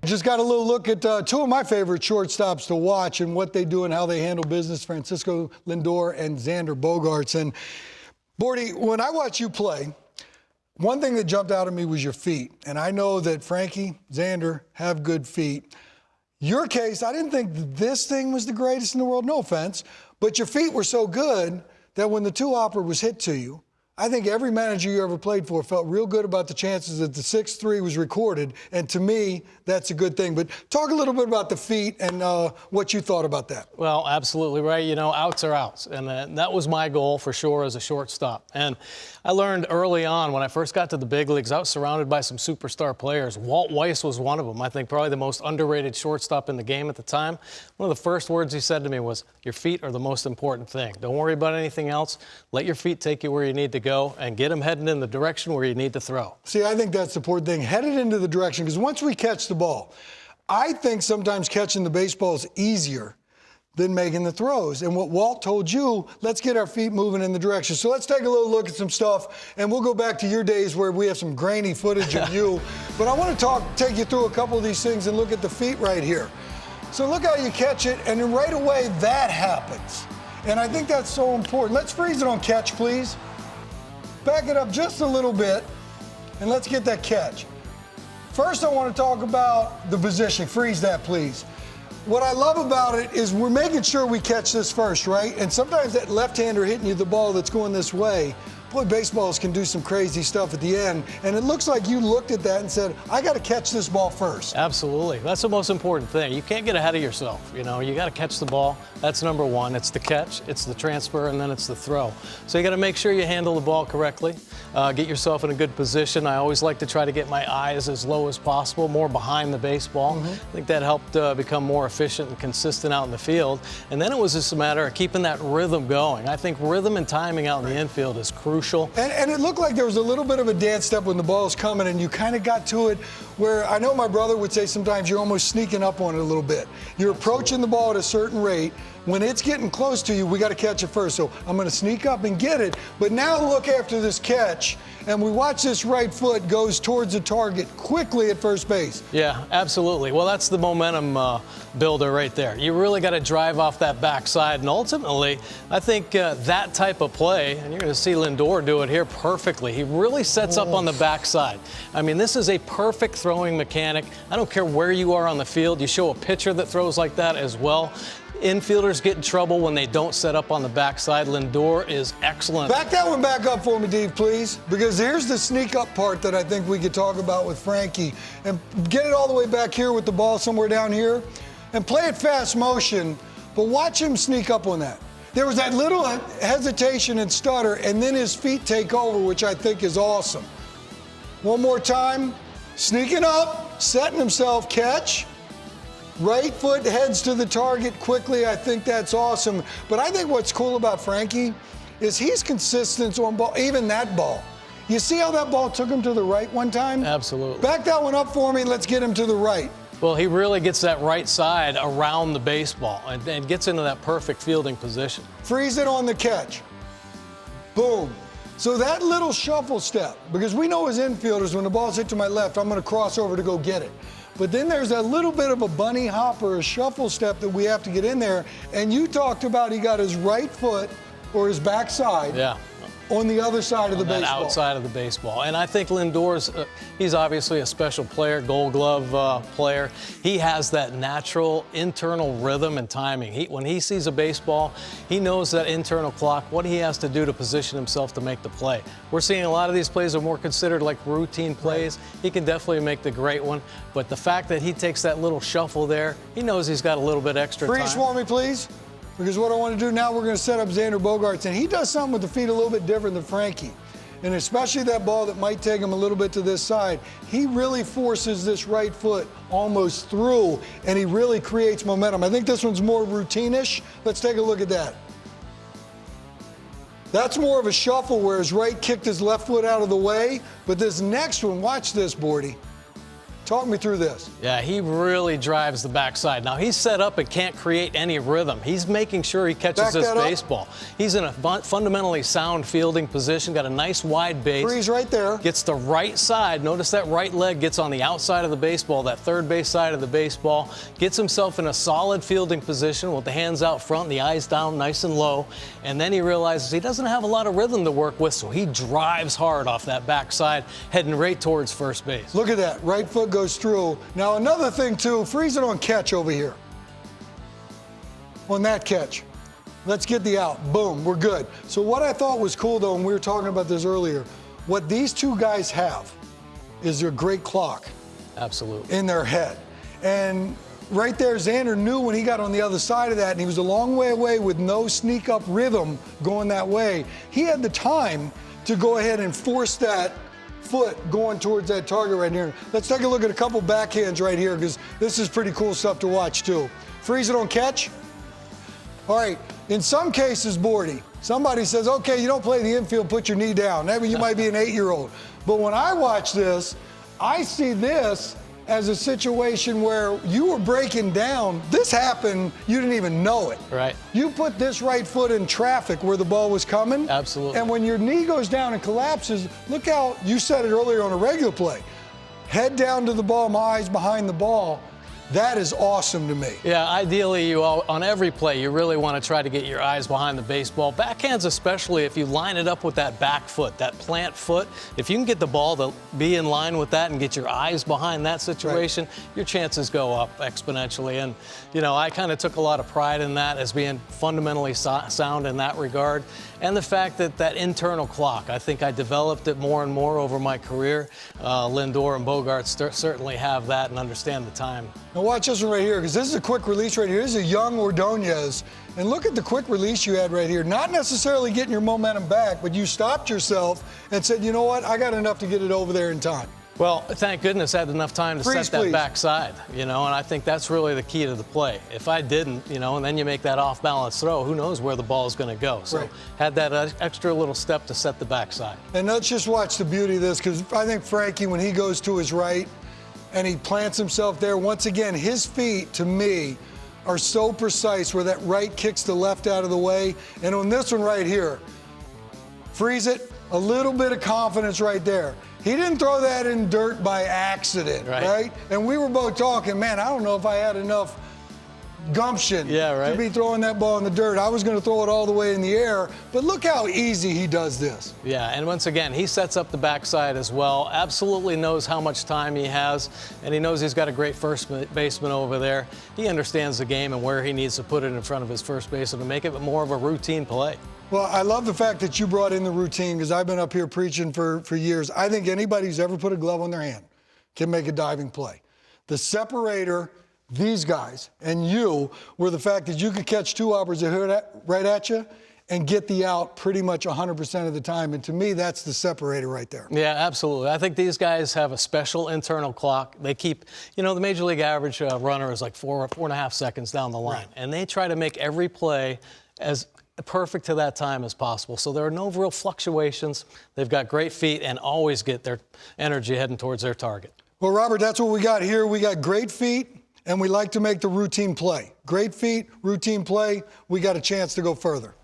Just got a little look at two of my favorite shortstops to watch and what they do and how they handle business, Francisco Lindor and Xander Bogaerts. And, Bordy, when I watch you play, one thing that jumped out at me was your feet. And I know that Frankie, Xander have good feet. Your case, I didn't think this thing was the greatest in the world, no offense, but your feet were so good that when the two-hopper was hit to you, I think every manager you ever played for felt real good about the chances that the 6-3 was recorded, and to me, that's a good thing. But talk a little bit about the feet and what you thought about that. Well, absolutely right. You know, outs are outs, and that was my goal for sure as a shortstop. And I learned early on when I first got to the big leagues, I was surrounded by some superstar players. Walt Weiss was one of them. I think probably the most underrated shortstop in the game at the time. One of the first words he said to me was, "Your feet are the most important thing. Don't worry about anything else. Let your feet take you where you need to go and get them heading in the direction where you need to throw." See, I think that's the important thing, headed into the direction, because once we catch the ball, I think sometimes catching the baseball is easier than making the throws. And what Walt told you, let's get our feet moving in the direction. So let's take a little look at some stuff, and we'll go back to your days where we have some grainy footage of you. But I want to take you through a couple of these things and look at the feet right here. So look how you catch it, and then right away that happens. And I think that's so important. Let's freeze it on catch, please. Back it up just a little bit, and let's get that catch. First, I want to talk about the position. Freeze that, please. What I love about it is we're making sure we catch this first, right? And sometimes that left-hander hitting you the ball that's going this way, boy, baseballs can do some crazy stuff at the end. And it looks like you looked at that and said, I got to catch this ball first. Absolutely. That's the most important thing. You can't get ahead of yourself. You know, you got to catch the ball. That's number one. It's the catch, it's the transfer, and then it's the throw. So you got to make sure you handle the ball correctly. Get yourself in a good position. I always like to try to get my eyes as low as possible, more behind the baseball. I think that helped become more efficient and consistent out in the field. And then it was just a matter of keeping that rhythm going. I think rhythm and timing out in the infield is crucial. And it looked like there was a little bit of a dance step when the ball was coming, and you kind of got to it where I know my brother would say sometimes you're almost sneaking up on it a little bit. You're approaching the ball at a certain rate. When it's getting close to you, we got to catch it first. So I'm going to sneak up and get it. But now look after this catch, and we watch this right foot goes towards the target quickly at first base. Yeah, absolutely. Well, that's the momentum builder right there. You really got to drive off that backside, and ultimately, I think that type of play, and you're going to see Lindor do it here perfectly. He really sets up on the backside. I mean, this is a perfect throwing mechanic. I don't care where you are on the field. You show a pitcher that throws like that as well. Infielders get in trouble when they don't set up on the backside. Lindor is excellent. Back that one back up for me, Dave, please, because here's the sneak up part that I think we could talk about with Frankie. And get it all the way back here with the ball somewhere down here and play it fast motion, but watch him sneak up on that. There was that little hesitation and stutter, and then his feet take over, which I think is awesome. One more time, sneaking up, setting himself, catch. Right foot heads to the target quickly. I think that's awesome. But I think what's cool about Frankie is he's consistent on ball, even that ball. You see how that ball took him to the right one time? Absolutely. Back that one up for me and let's get him to the right. Well, he really gets that right side around the baseball and gets into that perfect fielding position. Freeze it on the catch. Boom. So that little shuffle step, because we know as infielders, when the ball's hit to my left, I'm going to cross over to go get it. But then there's that little bit of a bunny hop or a shuffle step that we have to get in there. And you talked about he got his right foot or his backside on the other side of the baseball. Outside of the baseball. And I think Lindor's, he's obviously a special player, Gold Glove player. He has that natural internal rhythm and timing. When he sees a baseball, he knows that internal clock, what he has to do to position himself to make the play. We're seeing a lot of these plays are more considered like routine plays. He can definitely make the great one. But the fact that he takes that little shuffle there, he knows he's got a little bit extra time. Freeze for me, please. Because what I want to do now, we're going to set up Xander Bogaerts, and he does something with the feet a little bit different than Frankie. And especially that ball that might take him a little bit to this side, he really forces this right foot almost through, and he really creates momentum. I think this one's more routine-ish. Let's take a look at that. That's more of a shuffle where his right kicked his left foot out of the way, but this next one, watch this, Bordy. Talk me through this. Yeah, he really drives the backside. Now, he's set up and can't create any rhythm. He's making sure he catches this baseball. He's in a fundamentally sound fielding position, got a nice wide base. Freeze right there. Gets the right side. Notice that right leg gets on the outside of the baseball, that third base side of the baseball. Gets himself in a solid fielding position with the hands out front, the eyes down nice and low. And then he realizes he doesn't have a lot of rhythm to work with, so he drives hard off that backside, heading right towards first base. Look at that. Right foot goes through. Now, another thing, too, freeze it on catch over here. On that catch. Let's get the out. Boom, we're good. So what I thought was cool, though, and we were talking about this earlier, what these two guys have is their great clock. Absolutely. In their head. And right there, Xander knew when he got on the other side of that, and he was a long way away with no sneak-up rhythm going that way. He had the time to go ahead and force that foot going towards that target right here. Let's take a look at a couple backhands right here, because this is pretty cool stuff to watch, too. Freeze it on catch. All right, in some cases, Bordy, somebody says, okay, you don't play the infield, put your knee down. That means you might be an 8-year-old. But when I watch this, I see this as a situation where you were breaking down. This happened, you didn't even know it. Right. You put this right foot in traffic where the ball was coming. Absolutely. And when your knee goes down and collapses, look how, you said it earlier on a regular play, head down to the ball, my eyes behind the ball. That is awesome to me. Yeah, ideally, on every play, you really want to try to get your eyes behind the baseball. Backhands especially, if you line it up with that back foot, that plant foot, if you can get the ball to be in line with that and get your eyes behind that situation, your chances go up exponentially. And, you know, I kind of took a lot of pride in that as being fundamentally sound in that regard. And the fact that that internal clock, I think I developed it more and more over my career. Lindor and Bogaerts certainly have that and understand the time. Now watch this one right here, because this is a quick release right here. This is a young Ordonez. And look at the quick release you had right here. Not necessarily getting your momentum back, but you stopped yourself and said, you know what, I got enough to get it over there in time. Well, thank goodness I had enough time to set that backside, you know, and I think that's really the key to the play. If I didn't, you know, and then you make that off-balance throw, who knows where the ball is going to go. So had that extra little step to set the backside. And let's just watch the beauty of this, because I think Frankie, when he goes to his right and he plants himself there, once again, his feet, to me, are so precise where that right kicks the left out of the way. And on this one right here, freeze it, a little bit of confidence right there. He didn't throw that in dirt by accident, right? And we were both talking, man, I don't know if I had enough gumption to be throwing that ball in the dirt. I was going to throw it all the way in the air, but look how easy he does this. Yeah, and once again, he sets up the backside as well, absolutely knows how much time he has, and he knows he's got a great first baseman over there. He understands the game and where he needs to put it in front of his first baseman to make it more of a routine play. Well, I love the fact that you brought in the routine, because I've been up here preaching for years. I think anybody who's ever put a glove on their hand can make a diving play. The separator, these guys, and you, were the fact that you could catch two hoppers that hit right at you and get the out pretty much 100% of the time. And to me, that's the separator right there. Yeah, absolutely. I think these guys have a special internal clock. They keep, you know, the Major League average runner is like 4.5 seconds down the line. And they try to make every play as perfect to that time as possible. So there are no real fluctuations. They've got great feet and always get their energy heading towards their target. Well, Robert, that's what we got here. We got great feet, and we like to make the routine play. Great feet, routine play. We got a chance to go further.